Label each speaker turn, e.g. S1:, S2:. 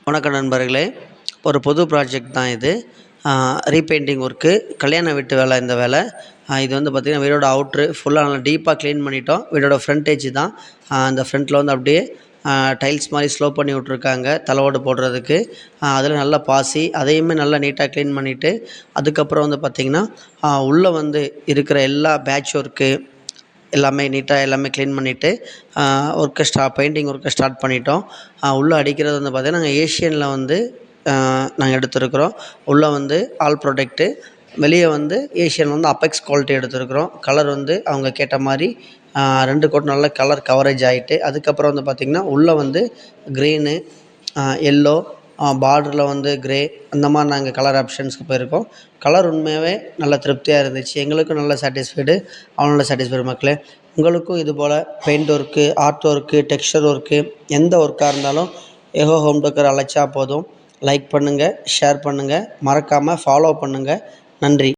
S1: வணக்கம் நண்பர்களே. ஒரு புது ப்ராஜெக்ட் தான் இது. ரீபெயிண்டிங் ஒர்க்கு, கல்யாண வீட்டு வேலை இந்த வேலை. இது வந்து பார்த்திங்கன்னா வீடோட அவுட்ரு ஃபுல்லாக நல்லா டீப்பாக க்ளீன் பண்ணிட்டோம். வீடோட ஃப்ரண்டேஜ் தான். அந்த ஃப்ரண்ட்டில் வந்து அப்படியே டைல்ஸ் மாதிரி ஸ்லோ பண்ணி விட்ருக்காங்க தலைவோடு போடுறதுக்கு. அதில் நல்லா பாசி அதையுமே நல்லா நீட்டாக க்ளீன் பண்ணிவிட்டு, அதுக்கப்புறம் வந்து பார்த்திங்கன்னா உள்ளே வந்து இருக்கிற எல்லா பேட்ச் ஒர்க்கு எல்லாமே நீட்டாக எல்லாமே க்ளீன் பண்ணிவிட்டு பெயிண்டிங் ஒர்க்கை ஸ்டார்ட் பண்ணிட்டோம். உள்ளே அடிக்கிறது வந்து பார்த்திங்கன்னா நாங்கள் ஏஷியனில் வந்து நாங்கள் எடுத்துருக்குறோம். உள்ளே வந்து ஆல் ப்ராடக்ட்டு, வெளியே வந்து ஏஷியன் வந்து அப்பெக்ஸ் குவாலிட்டி எடுத்துருக்குறோம். கலர் வந்து அவங்க கேட்ட மாதிரி 2 கோட் நல்ல கலர் கவரேஜ் ஆகிட்டு, அதுக்கப்புறம் வந்து பார்த்திங்கன்னா உள்ளே வந்து க்ரீனு, எல்லோ, பார்டரில் வந்து க்ரே, அந்த மாதிரி நாங்கள் கலர் ஆப்ஷன்ஸ்க்கு போயிருக்கோம். கலர் உண்மையாகவே நல்ல திருப்தியாக இருந்துச்சு. எங்களுக்கும் நல்ல சாட்டிஸ்ஃபைடு, அவங்களோட சாட்டிஸ்ஃபைடு மக்களே. உங்களுக்கும் இதுபோல் paint work, art work, texture work, எந்த ஒர்க்காக இருந்தாலும் ஏகோ ஹோம் டெக்கர் அழைச்சா போதும். லைக் பண்ணுங்கள், ஷேர் பண்ணுங்கள், மறக்காமல் ஃபாலோ பண்ணுங்கள். நன்றி.